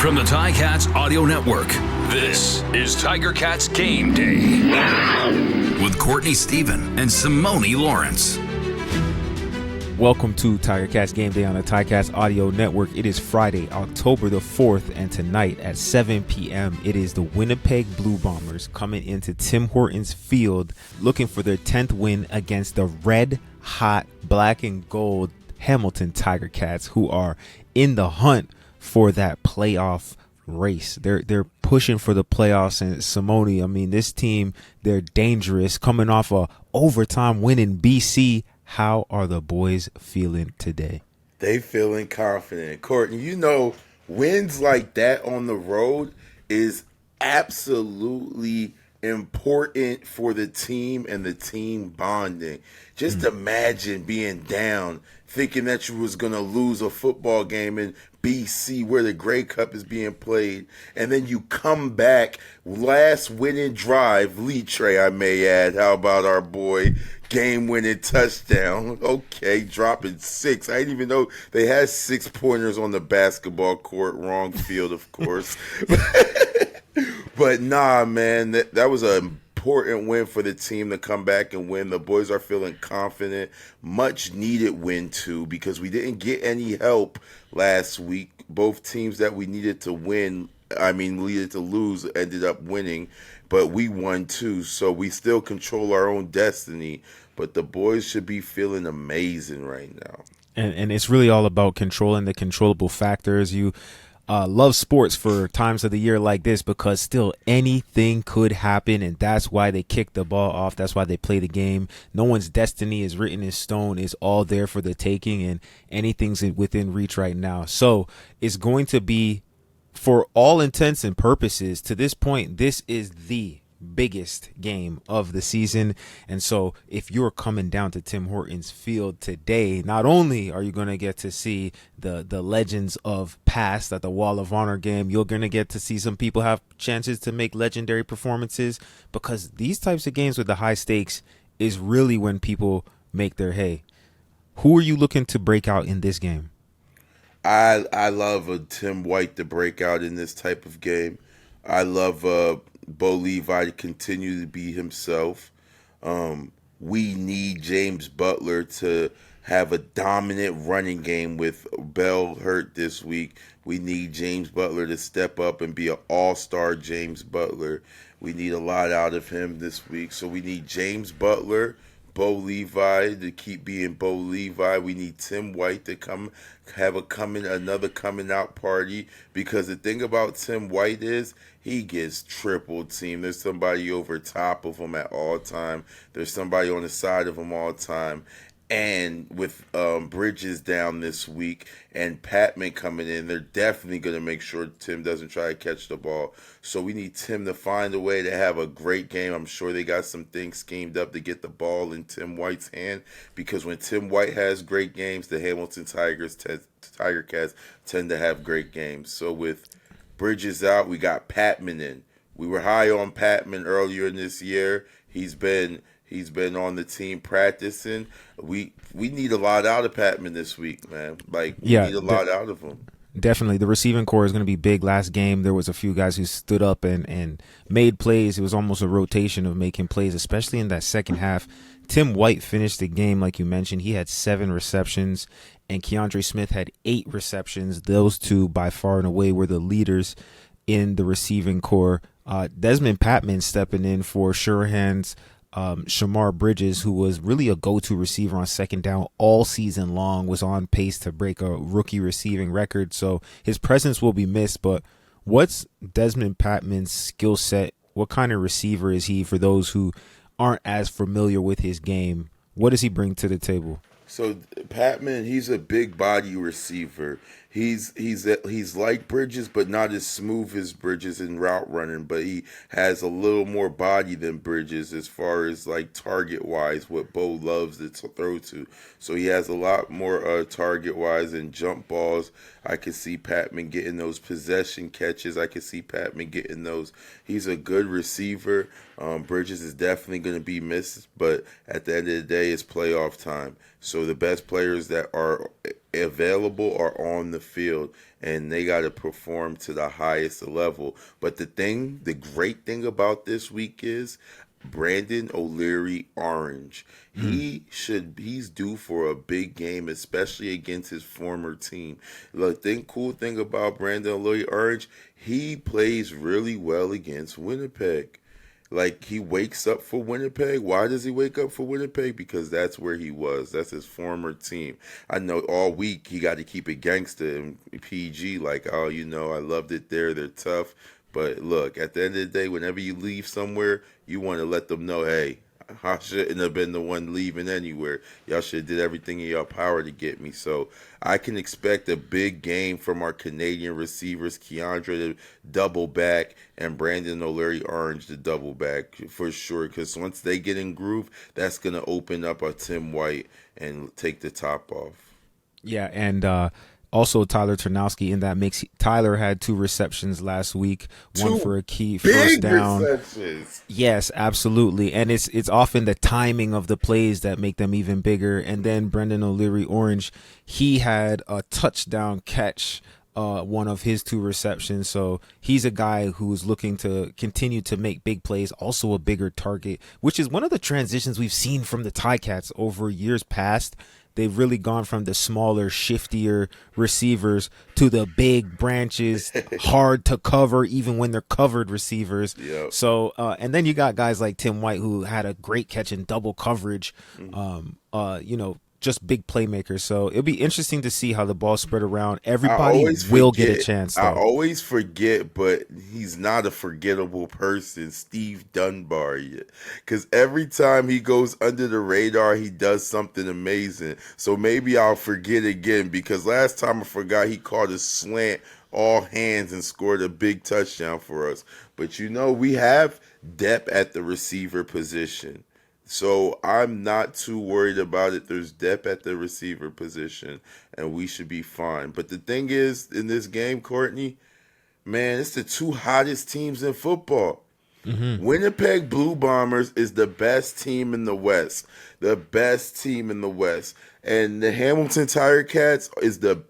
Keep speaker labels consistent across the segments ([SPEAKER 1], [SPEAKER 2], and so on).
[SPEAKER 1] From the Ticats Audio Network, this is Tiger Cats Game Day with Courtney Stephen and Simoni Lawrence.
[SPEAKER 2] Welcome to Tiger Cats Game Day on the Ticats Audio Network. It is Friday, October the 4th, and tonight at 7 p.m. it is the Winnipeg Blue Bombers coming into Tim Hortons Field looking for their 10th win against the red-hot black and gold Hamilton Tiger Cats, who are in the hunt for that playoff race. They're pushing for the playoffs, and Simoni, I mean, this team, they're dangerous, coming off a overtime win in BC. How are the boys feeling today?
[SPEAKER 3] They feeling confident. Courtney, you know, wins like that on the road is absolutely important for the team and the team bonding. Just imagine being down, thinking that you was going to lose a football game in BC where the Grey Cup is being played, and then you come back, last winning drive, Litre, I may add. How about our boy? Game-winning touchdown. Okay, dropping 6. I didn't even know they had 6-pointers on the basketball court. Wrong field, of course. But nah, man, that was an important win for the team to come back and win. The boys are feeling confident. Much needed win, too, because we didn't get any help last week. Both teams that we needed to win, needed to lose, ended up winning. But we won, too, so we still control our own destiny. But the boys should be feeling amazing right now.
[SPEAKER 2] And it's really all about controlling the controllable factors. You love sports for times of the year like this because still anything could happen, and that's why they kick the ball off. That's why they play the game. No one's destiny is written in stone. It's all there for the taking, and anything's within reach right now. So it's going to be, for all intents and purposes, to this point, this is the biggest game of the season. And so if you're coming down to Tim Hortons Field today, not only are you going to get to see the legends of past at the Wall of Honor game, you're going to get to see some people have chances to make legendary performances, because these types of games with the high stakes is really when people make their hay. Who are you looking to break out in this game?
[SPEAKER 3] I love a Tim White to break out in this type of game. I love Bo Levi to continue to be himself. We need James Butler to have a dominant running game with Bell hurt this week. We need James Butler to step up and be an all-star James Butler. We need a lot out of him this week. So we need James Butler, Bo Levi to keep being Bo Levi. We need Tim White to have another coming out party, because the thing about Tim White is he gets triple teamed. There's somebody over top of him at all time. There's somebody on the side of him all time. And with Bridges down this week and Patman coming in, they're definitely going to make sure Tim doesn't try to catch the ball. So we need Tim to find a way to have a great game. I'm sure they got some things schemed up to get the ball in Tim White's hand, because when Tim White has great games, the Hamilton Tiger Cats tend to have great games. So with Bridges out, we got Patman in. We were high on Patman earlier in this year. He's been on the team practicing. We need a lot out of Patman this week, man. We need a lot out of him.
[SPEAKER 2] Definitely. The receiving core is going to be big. Last game, there was a few guys who stood up and made plays. It was almost a rotation of making plays, especially in that second half. Tim White finished the game, like you mentioned. He had 7 receptions, and Keandre Smith had 8 receptions. Those two, by far and away, were the leaders in the receiving core. Desmond Patman stepping in for Shurhan's Shamar Bridges, who was really a go-to receiver on second down all season long, was on pace to break a rookie receiving record. So his presence will be missed. But what's Desmond Patman's skill set? What kind of receiver is he for those who aren't as familiar with his game? What does he bring to the table?
[SPEAKER 3] So Patman, he's a big body receiver. He's like Bridges, but not as smooth as Bridges in route running. But he has a little more body than Bridges as far as like target wise, what Bo loves to throw to. So he has a lot more target wise and jump balls. I can see Patman getting those possession catches. I can see Patman getting those. He's a good receiver. Bridges is definitely going to be missed, but at the end of the day, it's playoff time. So the best players that are available are on the field, and they got to perform to the highest level. But the great thing about this week is Brandon O'Leary Orange. He's due for a big game, especially against his former team. Cool thing about Brandon O'Leary Orange, he plays really well against Winnipeg. Like, he wakes up for Winnipeg. Why does he wake up for Winnipeg? Because that's where he was. That's his former team. I know all week he got to keep it gangster and PG. Like, oh, I loved it there. They're tough. But look, at the end of the day, whenever you leave somewhere, you want to let them know, hey, I shouldn't have been the one leaving anywhere. Y'all should have did everything in your power to get me. So I can expect a big game from our Canadian receivers, Keandre to double back and Brandon O'Leary Orange to double back for sure. Because once they get in groove, that's going to open up a Tim White and take the top off.
[SPEAKER 2] Yeah, and also Tyler Ternowski in that mix. Tyler had 2 receptions last week, one for a key first down.
[SPEAKER 3] Receptions.
[SPEAKER 2] Yes, absolutely. And it's often the timing of the plays that make them even bigger. And then Brendan O'Leary Orange, he had a touchdown catch, one of his 2 receptions. So he's a guy who's looking to continue to make big plays, also a bigger target, which is one of the transitions we've seen from the Ticats over years past. They've really gone from the smaller, shiftier receivers to the big branches, hard to cover even when they're covered receivers.
[SPEAKER 3] Yep.
[SPEAKER 2] So, and then you got guys like Tim White who had a great catch in double coverage, just big playmakers. So it'll be interesting to see how the ball spread around. Everybody will get a chance, though.
[SPEAKER 3] I always forget, but he's not a forgettable person, Steve Dunbar. Because every time he goes under the radar, he does something amazing. So maybe I'll forget again, because last time I forgot he caught a slant all hands and scored a big touchdown for us. But we have depth at the receiver position. So I'm not too worried about it. There's depth at the receiver position, and we should be fine. But the thing is, in this game, Courtney, man, it's the 2 hottest teams in football. Mm-hmm. Winnipeg Blue Bombers is the best team in the West. The best team in the West. And the Hamilton Tiger Cats is the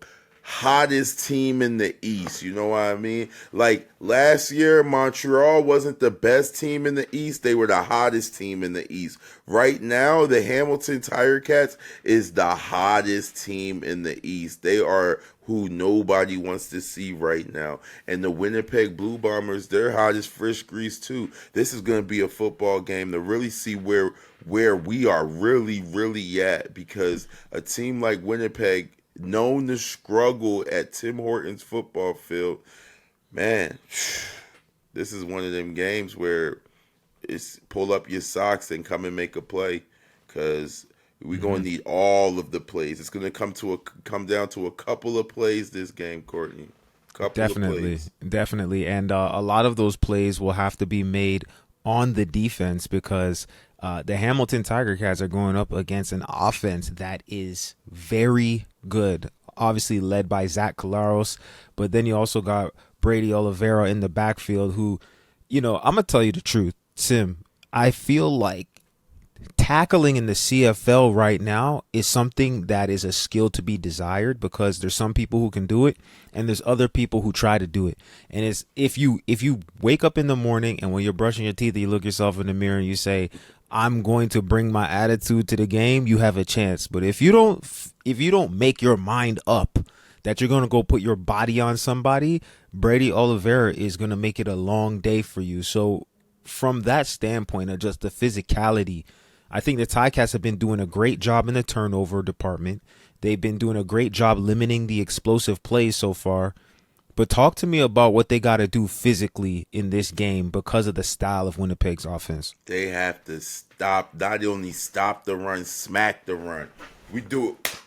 [SPEAKER 3] hottest team in the East. You know what I mean? Like last year, Montreal wasn't the best team in the East. They were the hottest team in the East. Right now, the Hamilton Tiger Cats is the hottest team in the East. They are who nobody wants to see right now. And the Winnipeg Blue Bombers, they're hot as fresh grease too. This is going to be a football game to really see where we are really at, because a team like Winnipeg, known to struggle at Tim Hortons football field, man, this is one of them games where it's pull up your socks and come and make a play, because we're going to need all of the plays. It's going to come down to a couple of plays this game, Courtney.
[SPEAKER 2] Definitely. And a lot of those plays will have to be made on the defense, because the Hamilton Tiger Cats are going up against an offense that is very good, obviously led by Zach Collaros, but then you also got Brady Oliveira in the backfield who, I'm going to tell you the truth, Sim, I feel like tackling in the CFL right now is something that is a skill to be desired, because there's some people who can do it and there's other people who try to do it. And it's if you wake up in the morning and when you're brushing your teeth, you look yourself in the mirror and you say, I'm going to bring my attitude to the game, you have a chance. But if you don't make your mind up that you're going to go put your body on somebody, Brady Oliveira is going to make it a long day for you. So from that standpoint of just the physicality, I think the Ticats have been doing a great job in the turnover department. They've been doing a great job limiting the explosive plays so far. But talk to me about what they got to do physically in this game because of the style of Winnipeg's offense.
[SPEAKER 3] They have to not only stop the run, smack the run. We do it.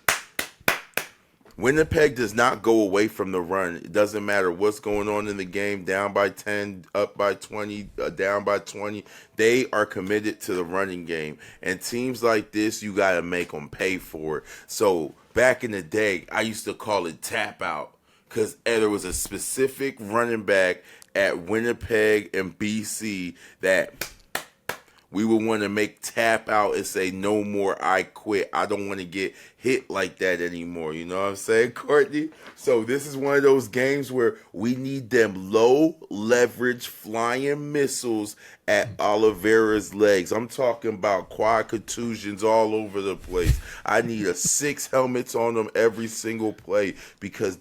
[SPEAKER 3] Winnipeg does not go away from the run. It doesn't matter what's going on in the game, down by 10, up by 20, down by 20. They are committed to the running game. And teams like this, you got to make them pay for it. So back in the day, I used to call it tap out, because there was a specific running back at Winnipeg and BC that we would want to make tap out and say, no more, I quit. I don't want to get hit like that anymore. You know what I'm saying, Courtney? So this is one of those games where we need them low leverage flying missiles at Oliveira's legs. I'm talking about quad contusions all over the place. I need 6 helmets on them every single play because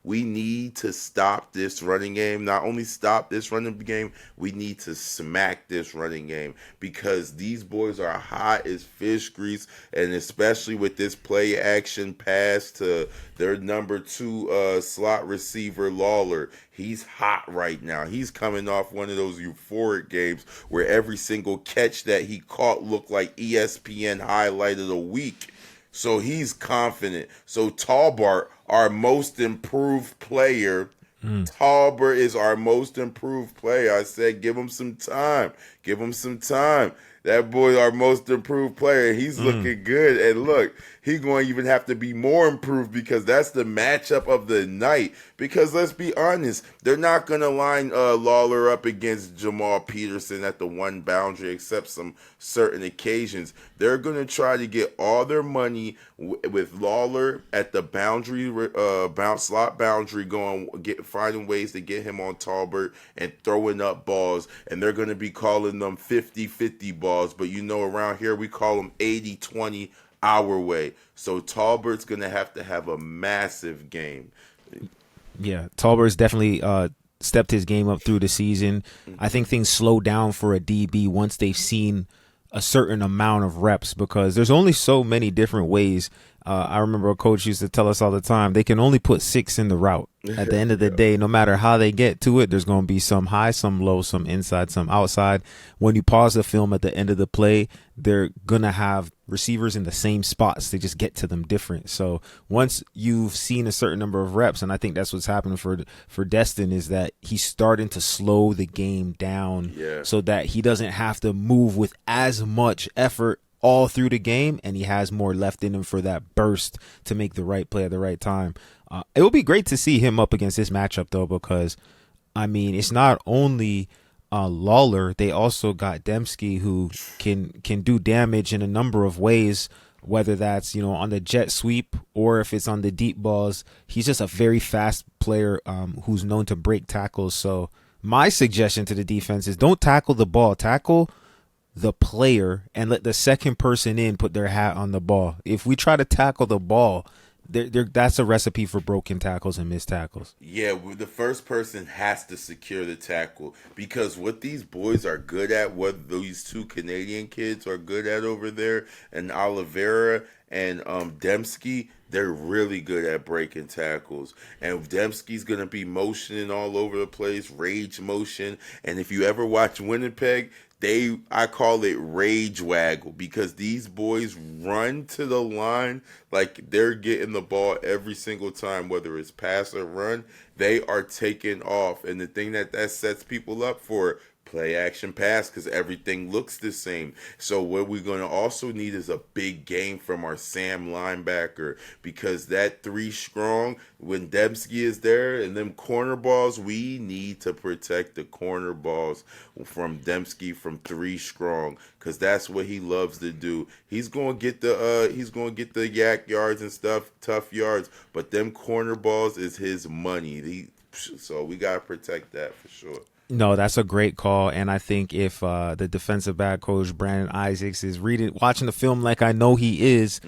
[SPEAKER 3] we need to stop this running game. Not only stop this running game, we need to smack this running game because these boys are hot as fish grease, and especially with this play action pass to their number 2 slot receiver, Lawler. He's hot right now. He's coming off one of those euphoric games where every single catch that he caught looked like ESPN highlight of the week. So he's confident. So Talbot, our most improved player, Talbot is our most improved player. I said, give him some time. Give him some time. That boy, our most improved player, he's looking good. And look, he's going to even have to be more improved because that's the matchup of the night. Because let's be honest, they're not going to line Lawler up against Jamal Peterson at the one boundary except some certain occasions. They're going to try to get all their money with Lawler at the boundary, slot boundary, finding ways to get him on Talbot and throwing up balls. And they're going to be calling them 50-50 balls. But around here we call them 80-20 our way. So Talbert's going to have a massive game.
[SPEAKER 2] Yeah, Talbert's definitely stepped his game up through the season. I think things slow down for a DB once they've seen a certain amount of reps because there's only so many different ways. I remember a coach used to tell us all the time, they can only put 6 in the route. At the end of the day, no matter how they get to it, there's going to be some high, some low, some inside, some outside. When you pause the film at the end of the play, they're going to have receivers in the same spots. They just get to them different. So once you've seen a certain number of reps, and I think that's what's happening for Destin, is that he's starting to slow the game down so that he doesn't have to move with as much effort all through the game, and he has more left in him for that burst to make the right play at the right time. It will be great to see him up against this matchup, though, because, I mean, it's not only Lawler. They also got Dembski, who can do damage in a number of ways, whether that's, on the jet sweep or if it's on the deep balls. He's just a very fast player who's known to break tackles. So my suggestion to the defense is don't tackle the ball. Tackle the player and let the second person in put their hat on the ball. If we try to tackle the ball, that's a recipe for broken tackles and missed tackles.
[SPEAKER 3] Yeah, the first person has to secure the tackle because what these boys are good at, what these 2 Canadian kids are good at over there, and Oliveira and Dembski, they're really good at breaking tackles. And Dembski's going to be motioning all over the place, rage motion. And if you ever watch Winnipeg, I call it rage waggle because these boys run to the line like they're getting the ball every single time, whether it's pass or run, they are taking off. And the thing that sets people up for play action pass because everything looks the same. So what we're going to also need is a big game from our Sam linebacker because that 3 strong, when Dembski is there and them corner balls, we need to protect the corner balls from Dembski from 3 strong because that's what he loves to do. He's going to get the yak yards and stuff, tough yards, but them corner balls is his money. So we got to protect that for sure.
[SPEAKER 2] No, that's a great call, and I think if the defensive back coach Brandon Isaacs is watching the film like I know he is,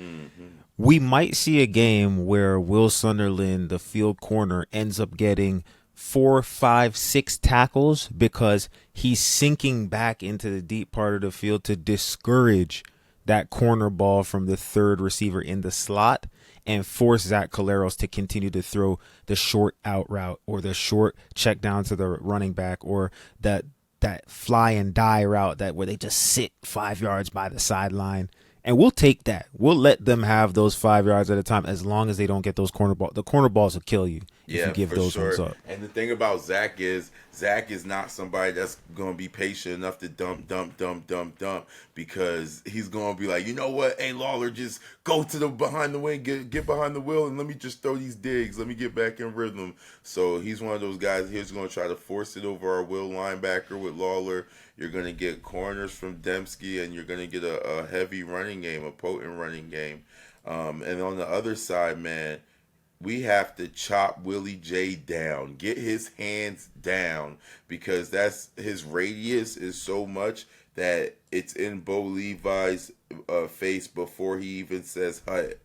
[SPEAKER 2] we might see a game where Will Sunderland, the field corner, ends up getting 4, 5, 6 tackles because he's sinking back into the deep part of the field to discourage that corner ball from the third receiver in the slot and force Zach Collaros to continue to throw the short out route or the short check down to the running back or that fly and die route where they just sit 5 yards by the sideline. And we'll take that. We'll let them have those 5 yards at a time as long as they don't get those corner balls. The corner balls will kill you if you give those ones up.
[SPEAKER 3] And the thing about Zach is not somebody that's going to be patient enough to dump because he's going to be like, you know what? Hey, Lawler, just go to the behind the wing, get behind the wheel, and let me just throw these digs. Let me get back in rhythm. So he's one of those guys. He's going to try to force it over our will linebacker with Lawler. You're going to get corners from Dembski, and you're going to get a heavy running game, a potent running game. And on the other side, man, we have to chop Willie J down, get his hands down, because that's his radius is so much that it's in Bo Levi's face before he even says hut.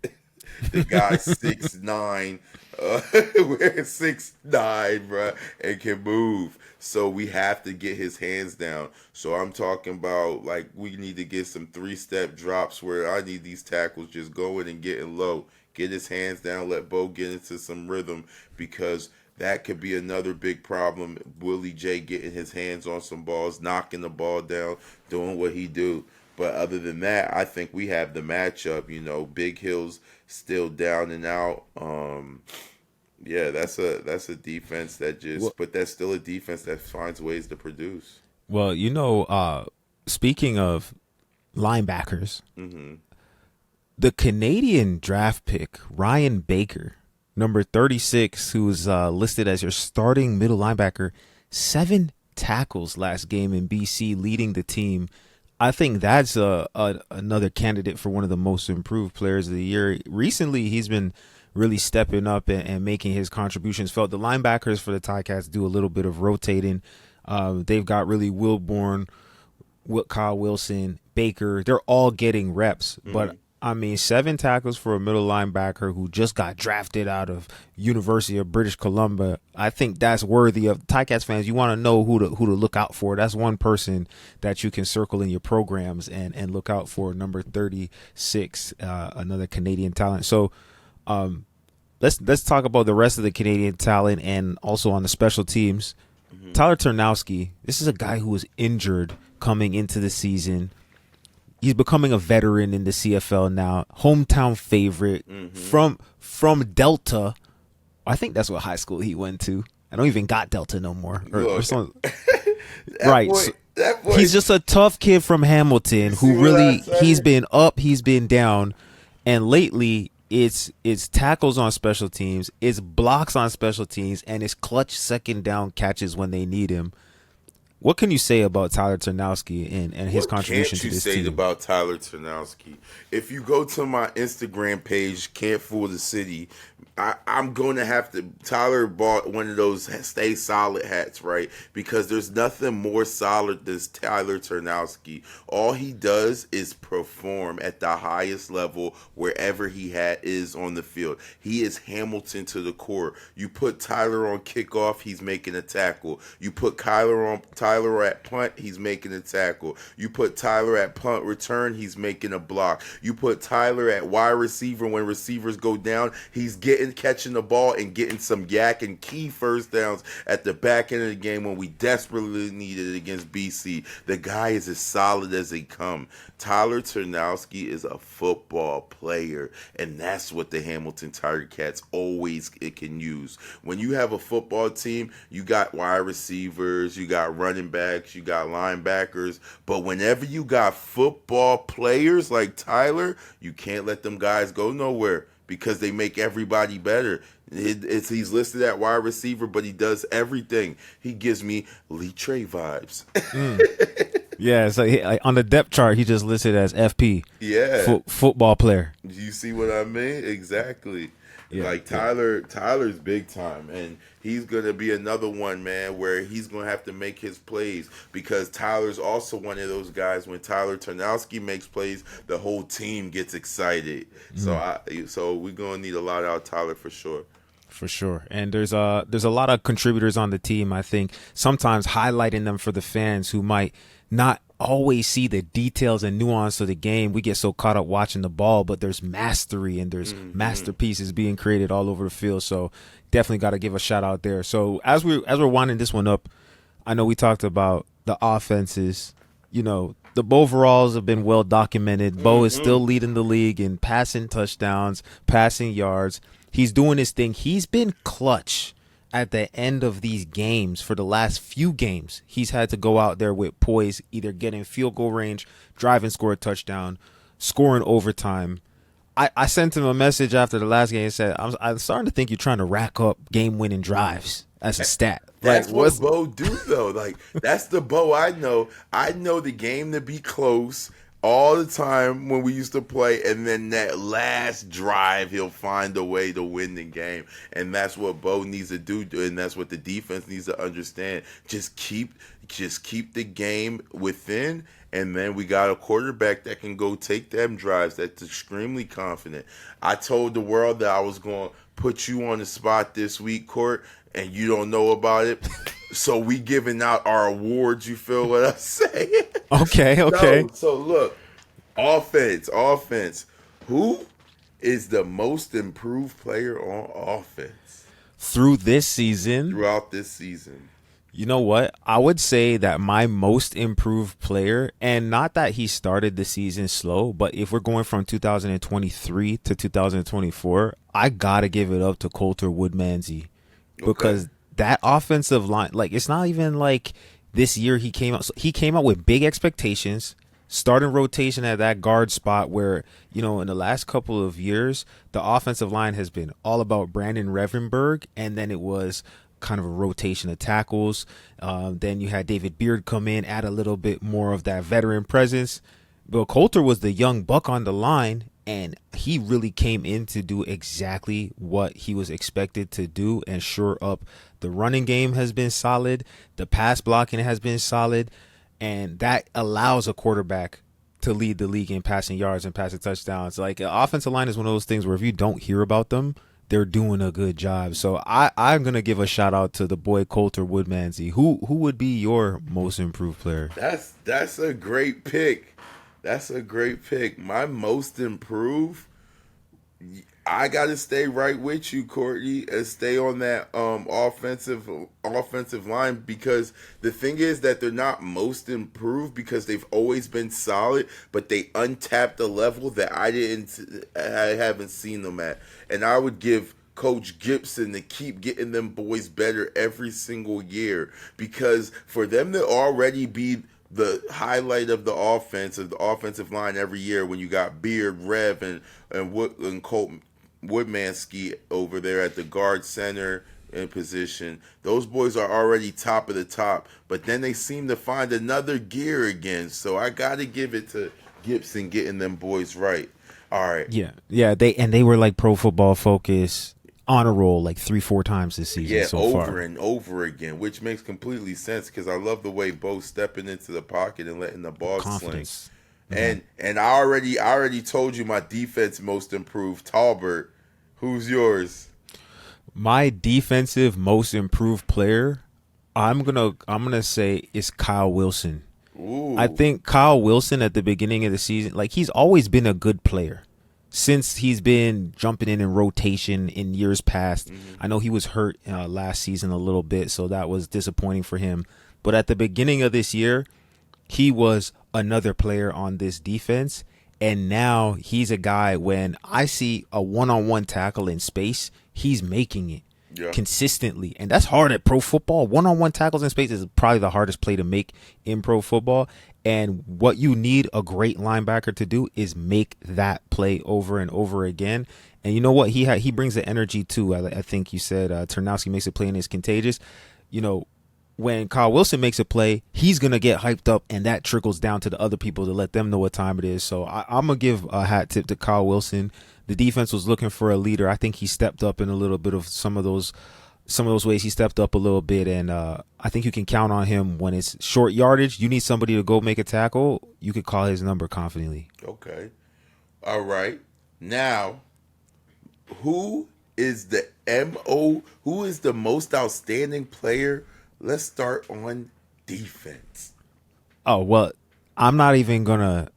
[SPEAKER 3] The guy's 6'9", we're 6'9", bro, and can move. So we have to get his hands down. So I'm talking about, like, we need to get some 3-step drops where I need these tackles just going and getting low. Get his hands down, let Bo get into some rhythm, because that could be another big problem. Willie J getting his hands on some balls, knocking the ball down, doing what he do. But other than that, I think we have the matchup. Big Hill's still down and out. Yeah, that's a defense that but that's still a defense that finds ways to produce.
[SPEAKER 2] Well, speaking of linebackers, the Canadian draft pick, Ryan Baker, number 36, who was listed as your starting middle linebacker, 7 tackles last game in BC, leading the team. I think that's another candidate for one of the most improved players of the year. Recently, he's been really stepping up and making his contributions felt. The linebackers for the Ticats do a little bit of rotating. They've got really Wilborn, Kyle Wilson, Baker. They're all getting reps. But, 7 tackles for a middle linebacker who just got drafted out of University of British Columbia. I think that's worthy of Ticats fans. You want to know who to look out for. That's one person that you can circle in your programs and look out for. Number 36, another Canadian talent. So let's talk about the rest of the Canadian talent and also on the special teams. Tyler Ternowski, this is a guy who was injured coming into the season. He's becoming a veteran in the CFL now. Hometown favorite from Delta. I think that's what high school he went to. I don't even got Delta no more. Or something. Right.
[SPEAKER 3] Boy,
[SPEAKER 2] he's just a tough kid from Hamilton who really, he's been up, he's been down. And lately, it's tackles on special teams, it's blocks on special teams, and it's clutch second down catches when they need him. What can you say about Tyler Ternowski and his contribution to this team?
[SPEAKER 3] What can't you say about Tyler Ternowski? If you go to my Instagram page, Can't Fool the City, I'm going to have to – Tyler bought one of those Stay Solid hats, right? Because there's nothing more solid than Tyler Ternowski. All he does is perform at the highest level wherever he is on the field. He is Hamilton to the core. You put Tyler on kickoff, he's making a tackle. You put Tyler at punt, he's making a tackle. You put Tyler at punt return, he's making a block. You put Tyler at wide receiver when receivers go down, he's catching the ball and getting some yak and key first downs at the back end of the game when we desperately needed it against BC. The guy is as solid as they come. Tyler Ternowski is a football player, and that's what the Hamilton Tiger Cats always can use. When you have a football team, you got wide receivers, you got running backs, you got linebackers, but whenever you got football players like Tyler, you can't let them guys go nowhere, because they make everybody better. He's listed at wide receiver, but he does everything. He gives me Lee Trey vibes.
[SPEAKER 2] Yeah, so on the depth chart, he just listed as FP.
[SPEAKER 3] Yeah.
[SPEAKER 2] Football player.
[SPEAKER 3] You see what I mean? Exactly.
[SPEAKER 2] Yeah,
[SPEAKER 3] like Tyler's big time, and he's going to be another one, man, where he's going to have to make his plays, because Tyler's also one of those guys, when Tyler Ternowski makes plays, the whole team gets excited. So we're going to need a lot out of Tyler for sure.
[SPEAKER 2] For sure. And there's a lot of contributors on the team, I think, sometimes highlighting them for the fans who might not always see the details and nuance of the game. We get so caught up watching the ball, but there's mastery and there's masterpieces being created all over the field. So definitely got to give a shout out there. So as we're winding this one up, I know we talked about the offenses. The overalls have been well documented. Bo is still leading the league in passing touchdowns, passing yards. He's doing his thing. He's been clutch at the end of these games. For the last few games, he's had to go out there with poise, either getting field goal range, drive and score a touchdown, scoring overtime. I sent him a message after the last game and said, I'm starting to think you're trying to rack up game-winning drives as a stat.
[SPEAKER 3] That's what Bo do, though. Like, that's the Bo I know. I know the game to be close. all the time when we used to play, and then that last drive, he'll find a way to win the game. And that's what Bo needs to do, and that's what the defense needs to understand. Just keep the game within, and then we got a quarterback that can go take them drives, that's extremely confident. I told the world that I was going to put you on the spot this week, Court, and you don't know about it. So we giving out our awards, you feel what I'm saying?
[SPEAKER 2] Okay.
[SPEAKER 3] So look, offense. Who is the most improved player on offense
[SPEAKER 2] Throughout this season? You know what? I would say that my most improved player, and not that he started the season slow, but if we're going from 2023 to 2024, I got to give it up to Coulter Woodmansey. Because that offensive line, like, it's not even like this year he came out with big expectations, starting rotation at that guard spot where, you know, in the last couple of years, the offensive line has been all about Brandon Revenberg, and then it was kind of a rotation of tackles. Then you had David Beard come in, add a little bit more of that veteran presence. But Coulter was the young buck on the line, and he really came in to do exactly what he was expected to do and shore up. The running game has been solid. The pass blocking has been solid. And that allows a quarterback to lead the league in passing yards and passing touchdowns. Like, an offensive line is one of those things where if you don't hear about them, they're doing a good job. So I'm going to give a shout out to the boy Coulter Woodmansey. Who would be your most improved player?
[SPEAKER 3] That's a great pick. My most improved, I got to stay right with you, Courtney, and stay on that offensive line, because the thing is that they're not most improved because they've always been solid, but they untapped a level that I haven't seen them at. And I would give Coach Gibson to keep getting them boys better every single year, because for them to already be the highlight of the offensive line every year, when you got Beard, Rev, and Colt Woodmansky over there at the guard center in position, those boys are already top of the top. But then they seem to find another gear again. So I got to give it to Gibson getting them boys right. All right.
[SPEAKER 2] Yeah. They were like Pro Football Focus on a roll like 3-4 times this season so far.
[SPEAKER 3] Over and over again, which makes completely sense because I love the way Bo's stepping into the pocket and letting the ball sling. Mm-hmm. And I already told you my defense most improved. Talbert, who's yours?
[SPEAKER 2] My defensive most improved player, I'm gonna say, is Kyle Wilson.
[SPEAKER 3] Ooh.
[SPEAKER 2] I think Kyle Wilson at the beginning of the season, like, he's always been a good player. Since he's been jumping in rotation in years past. Mm-hmm. I know he was hurt last season a little bit, so that was disappointing for him. But at the beginning of this year, he was another player on this defense. And now he's a guy, when I see a one-on-one tackle in space, he's making it consistently. And that's hard at pro football. One-on-one tackles in space is probably the hardest play to make in pro football. And what you need a great linebacker to do is make that play over and over again. And you know what? He brings the energy too. I think you said Ternowski makes a play and it's contagious. You know, when Kyle Wilson makes a play, he's going to get hyped up, and that trickles down to the other people to let them know what time it is. So I'm going to give a hat tip to Kyle Wilson. The defense was looking for a leader. I think he stepped up in a little bit of some of those ways. He stepped up a little bit, and I think you can count on him when it's short yardage. You need somebody to go make a tackle. You could call his number confidently.
[SPEAKER 3] Okay. All right. Now, who is the most outstanding player? Let's start on defense.
[SPEAKER 2] Oh, well, I'm not even gonna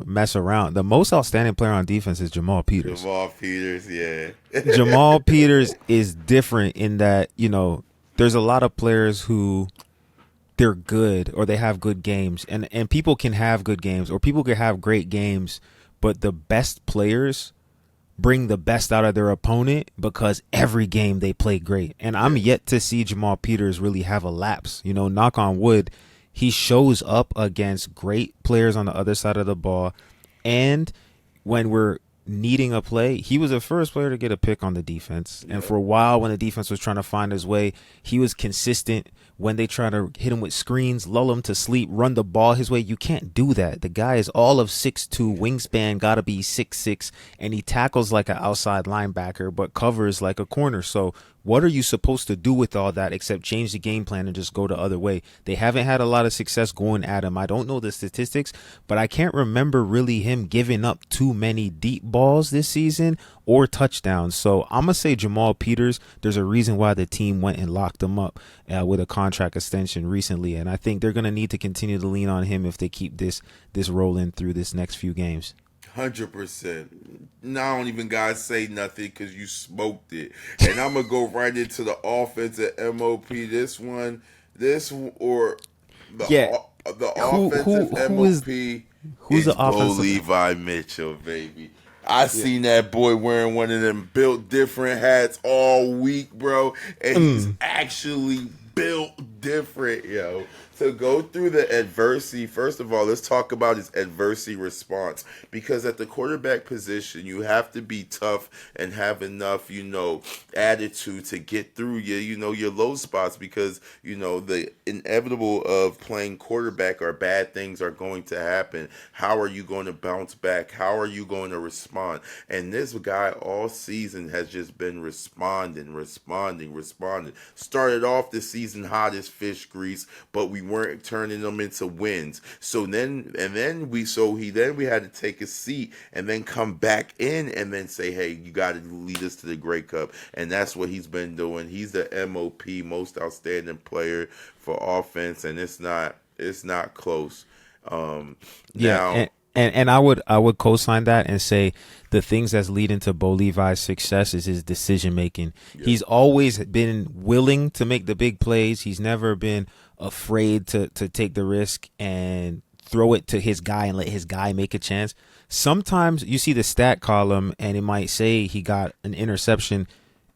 [SPEAKER 2] mess around. The most outstanding player on defense is Jamal Peters.
[SPEAKER 3] Yeah.
[SPEAKER 2] Jamal Peters is different in that, you know, there's a lot of players who they're good or they have good games, and people can have good games or people can have great games, but the best players bring the best out of their opponent because every game they play great. And I'm yet to see Jamal Peters really have a lapse. You know, knock on wood, he shows up against great players on the other side of the ball. And when we're needing a play, he was the first player to get a pick on the defense. And for a while, when the defense was trying to find his way, he was consistent. When they try to hit him with screens, lull him to sleep, run the ball his way, you can't do that. The guy is all of 6'2", wingspan got to be 6'6", and he tackles like an outside linebacker but covers like a corner. So what are you supposed to do with all that except change the game plan and just go the other way? They haven't had a lot of success going at him. I don't know the statistics, but I can't remember really him giving up too many deep balls this season or touchdowns. So I'm going to say Jamal Peters. There's a reason why the team went and locked him up with a contract extension recently, and I think they're going to need to continue to lean on him if they keep this rolling through this next few games.
[SPEAKER 3] 100%. Now I don't even gotta say nothing because you smoked it, and I'm gonna go right into the offensive MOP. This or the offensive MOP.
[SPEAKER 2] Who's the
[SPEAKER 3] Bo
[SPEAKER 2] offensive?
[SPEAKER 3] Levi Mitchell, baby. I seen that boy wearing one of them built different hats all week, bro, and he's actually built different, yo. To go through the adversity, first of all, let's talk about his adversity response. Because at the quarterback position, you have to be tough and have enough, attitude to get through your low spots. Because, the inevitable of playing quarterback or bad things are going to happen. How are you going to bounce back? How are you going to respond? And this guy all season has just been responding. Started off the season hot as fish grease, but we weren't turning them into wins. So then we had to take a seat and then come back in and then say, hey, you got to lead us to the Grey Cup. And that's what he's been doing. He's the MOP, most outstanding player for offense, and it's not close.
[SPEAKER 2] And I would co-sign that and say the things that's leading to Bo Levi's success is his decision making. Yeah. He's always been willing to make the big plays. He's never been afraid to take the risk and throw it to his guy and let his guy make a chance. Sometimes you see the stat column and it might say he got an interception.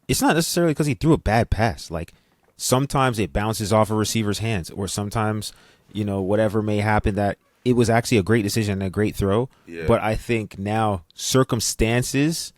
[SPEAKER 2] It's not necessarily because he threw a bad pass. Like sometimes it bounces off a receiver's hands, or sometimes, whatever may happen, that it was actually a great decision and a great throw. Yeah. But I think now circumstances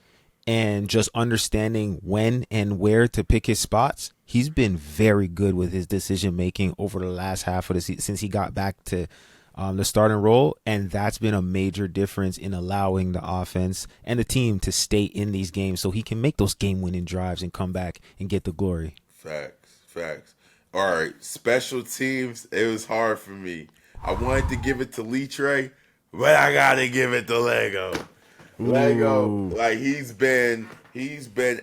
[SPEAKER 2] and just understanding when and where to pick his spots, he's been very good with his decision making over the last half of the season since he got back to the starting role, and that's been a major difference in allowing the offense and the team to stay in these games so he can make those game-winning drives and come back and get the glory.
[SPEAKER 3] Facts. All right, special teams, it was hard for me. I wanted to give it to Litre, but I got to give it to Lego. Lego, like he's been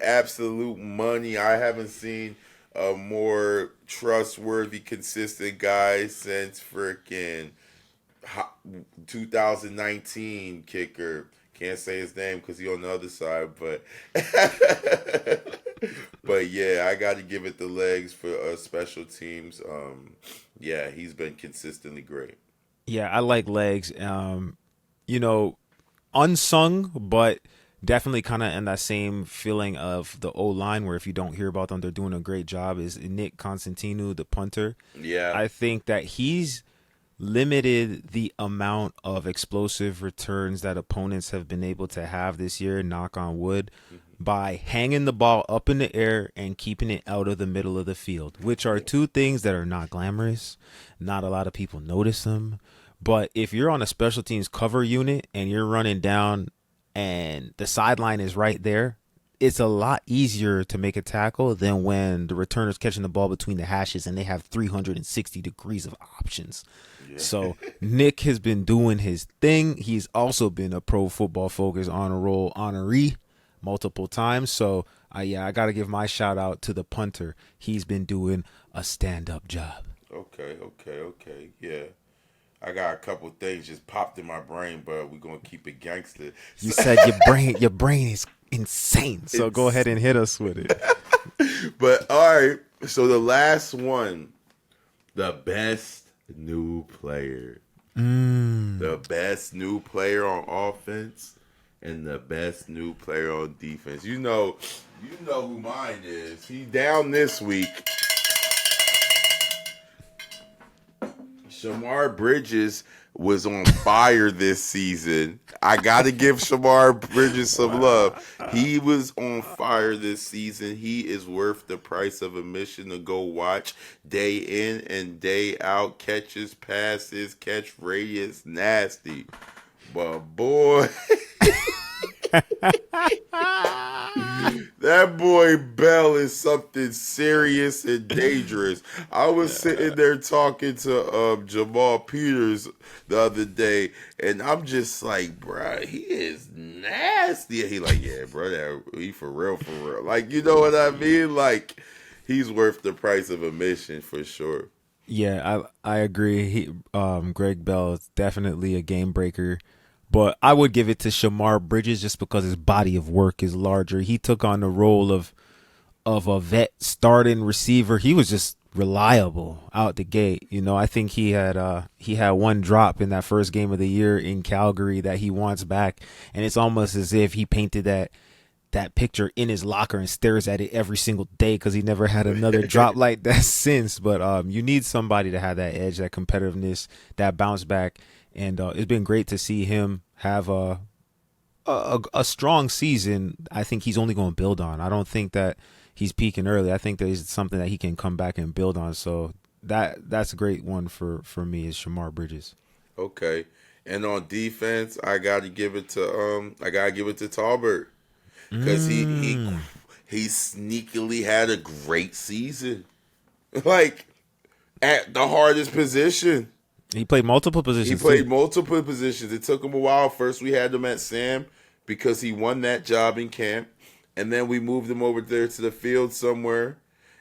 [SPEAKER 3] absolute money. I haven't seen a more trustworthy, consistent guy since freaking 2019 kicker. Can't say his name because he's on the other side, but but yeah, I got to give it the legs for special teams. Yeah, he's been consistently great.
[SPEAKER 2] Yeah, I like legs. Unsung, but definitely kind of in that same feeling of the O-line where if you don't hear about them, they're doing a great job, is Nick Constantinu, the punter.
[SPEAKER 3] Yeah.
[SPEAKER 2] I think that he's limited the amount of explosive returns that opponents have been able to have this year, knock on wood, by hanging the ball up in the air and keeping it out of the middle of the field, which are two things that are not glamorous. Not a lot of people notice them. But if you're on a special teams cover unit and you're running down and the sideline is right there, it's a lot easier to make a tackle than when the returner's catching the ball between the hashes and they have 360 degrees of options. Yeah. So Nick has been doing his thing. He's also been a Pro Football Focus honor roll honoree multiple times. So I got to give my shout out to the punter. He's been doing a stand-up job.
[SPEAKER 3] Okay. Yeah. I got a couple things just popped in my brain, but we're going to keep it gangster.
[SPEAKER 2] You said your brain is insane. So go ahead and hit us with it.
[SPEAKER 3] But all right, so the last one, the best new player. The best new player on offense and the best new player on defense. You know who mine is. He's down this week. Shamar Bridges was on fire this season. I got to give Shamar Bridges some love. He was on fire this season. He is worth the price of admission to go watch day in and day out. Catches, passes, catch radius, nasty. But boy, that boy Bell is something serious and dangerous. I was sitting there talking to Jamal Peters the other day, and I'm just like, bruh, he is nasty. And he like, yeah, bro, he for real, for real. Like, you know what I mean? Like, he's worth the price of admission for sure.
[SPEAKER 2] Yeah, I agree. Greg Bell is definitely a game breaker. But I would give it to Shamar Bridges just because his body of work is larger. He took on the role of a vet starting receiver. He was just reliable out the gate. You know, I think he had one drop in that first game of the year in Calgary that he wants back, and it's almost as if he painted that picture in his locker and stares at it every single day because he never had another drop like that since. But you need somebody to have that edge, that competitiveness, that bounce back. And it's been great to see him have a strong season. I think he's only going to build on. I don't think that he's peaking early. I think that is something that he can come back and build on. So that's a great one for me is Shamar Bridges.
[SPEAKER 3] Okay. And on defense, I gotta give it to Talbert. Because he sneakily had a great season. Like, at the hardest position.
[SPEAKER 2] He played multiple positions.
[SPEAKER 3] It took him a while. First, we had him at Sam because he won that job in camp. And then we moved him over there to the field somewhere.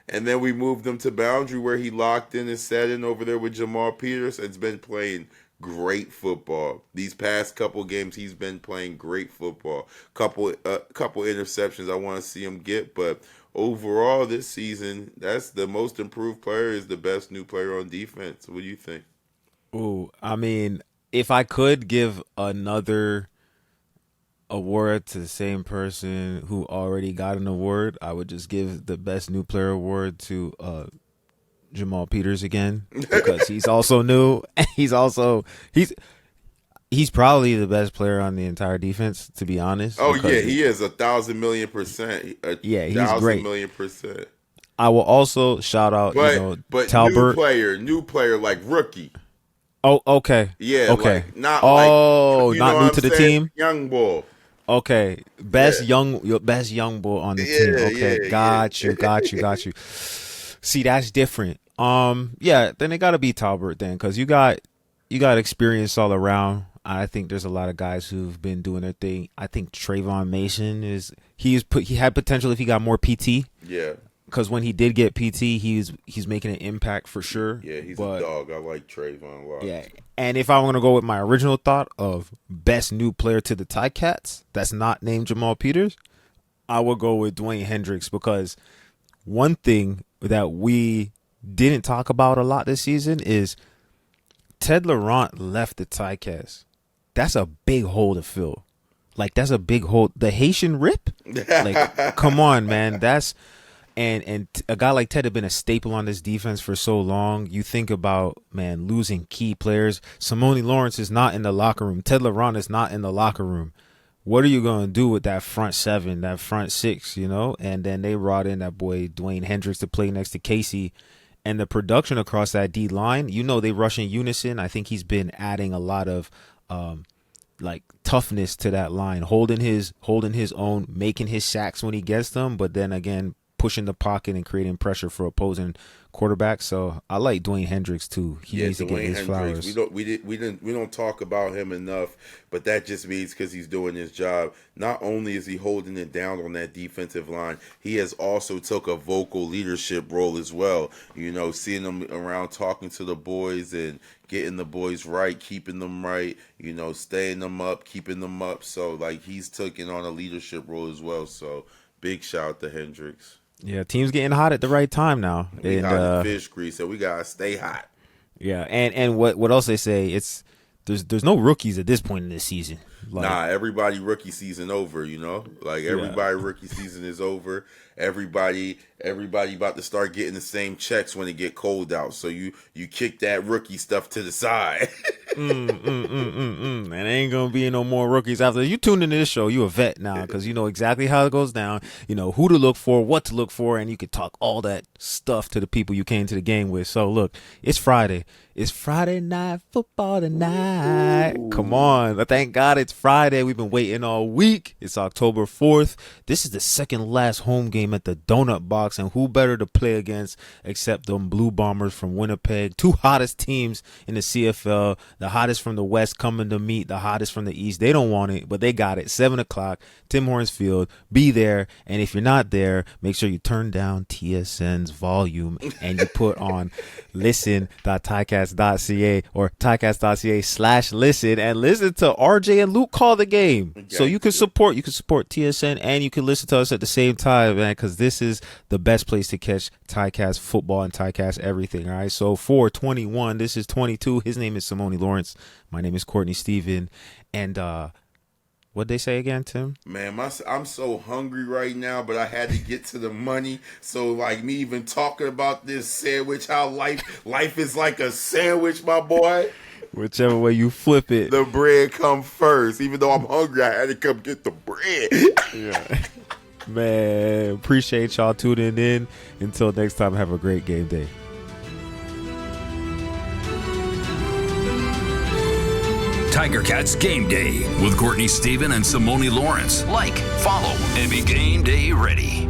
[SPEAKER 3] And then we moved him to boundary where he locked in and sat in over there with Jamal Peters and has been playing great football. These past couple games, he's been playing great football. Couple interceptions I want to see him get. But overall this season, that's the most improved player is the best new player on defense. What do you think?
[SPEAKER 2] Ooh, I mean, if I could give another award to the same person who already got an award, I would just give the best new player award to Jamal Peters again because he's also new. He's probably the best player on the entire defense, to be honest.
[SPEAKER 3] Oh yeah, he is 1,000,000,000%.
[SPEAKER 2] Yeah, he's great.
[SPEAKER 3] 1,000,000,000%.
[SPEAKER 2] I will also shout out,
[SPEAKER 3] but
[SPEAKER 2] Talbert.
[SPEAKER 3] new player like rookie.
[SPEAKER 2] Oh, okay.
[SPEAKER 3] Yeah,
[SPEAKER 2] okay.
[SPEAKER 3] Like, not
[SPEAKER 2] not new to the team.
[SPEAKER 3] Young bull.
[SPEAKER 2] Okay, best young bull on the team. Okay, got you. See, that's different. Yeah, then it got to be Talbot then, because you got experience all around. I think there's a lot of guys who've been doing their thing. I think Trayvon Mason he had potential if he got more PT.
[SPEAKER 3] Yeah.
[SPEAKER 2] Because when he did get PT, he's making an impact for sure.
[SPEAKER 3] Yeah, he's a dog. I like Trayvon a lot.
[SPEAKER 2] Yeah, and if I'm going to go with my original thought of best new player to the Ticats that's not named Jamal Peters, I will go with Dwayne Hendricks because one thing that we didn't talk about a lot this season is Ted Laurent left the Ticats. That's a big hole to fill. Like, that's a big hole. The Haitian Rip? Like, come on, man. And a guy like Ted had been a staple on this defense for so long. You think about, man, losing key players. Simoni Lawrence is not in the locker room. Ted Laurent is not in the locker room. What are you going to do with that front seven, that front six, And then they brought in that boy Dwayne Hendricks to play next to Casey. And the production across that D-line, they rush in unison. I think he's been adding a lot of toughness to that line, holding his own, making his sacks when he gets them, but then again, pushing the pocket and creating pressure for opposing quarterbacks. So I like Dwayne Hendricks too. He needs to get his flowers.
[SPEAKER 3] We don't talk about him enough, but that just means because he's doing his job. Not only is he holding it down on that defensive line, he has also took a vocal leadership role as well. Seeing him around talking to the boys and getting the boys right, keeping them right, staying them up, keeping them up. So he's taking on a leadership role as well. So big shout out to Hendricks.
[SPEAKER 2] Yeah, team's getting hot at the right time now.
[SPEAKER 3] We hot in fish grease, so we gotta stay hot.
[SPEAKER 2] Yeah, and what else they say? It's there's no rookies at this point in this season. Like,
[SPEAKER 3] Nah, everybody rookie season over, you know? Like everybody rookie season is over. Everybody about to start getting the same checks when it get cold out. So you kick that rookie stuff to the side.
[SPEAKER 2] And ain't gonna be no more rookies after you tune into this show. You a vet now because you know exactly how it goes down. You know who to look for, what to look for, and you can talk all that stuff to the people you came to the game with. So look, it's Friday. It's Friday night football tonight. Ooh. Come on. Thank God it's Friday. We've been waiting all week. It's October 4th. This is the second last home game at the Donut Box, and who better to play against except them Blue Bombers from Winnipeg, two hottest teams in the CFL, the hottest from the West coming to meet the hottest from the East. They don't want it, but they got it. 7 o'clock, Tim Hortons Field. Be there, and if you're not there, make sure you turn down TSN's volume and you put on listen.ticast.ca or ticast.ca/listen and listen to RJ and Luke call the game. Okay. So you can support TSN and you can listen to us at the same time, man, because this is the best place to catch Ticast football and Ticast everything. All right. So for 21, this is 22. His name is Simoni Lawrence. My name is Courtney Steven. And what'd they say again, Tim?
[SPEAKER 3] Man, I'm so hungry right now, but I had to get to the money. So, like, me even talking about this sandwich, how life is like a sandwich, my boy.
[SPEAKER 2] Whichever way you flip it.
[SPEAKER 3] The bread come first. Even though I'm hungry, I had to come get the bread.
[SPEAKER 2] Yeah. Man, appreciate y'all tuning in. Until next time, have a great game day.
[SPEAKER 1] Tiger Cats Game Day with Courtney Steven and Simoni Lawrence. Like, follow, and be game day ready.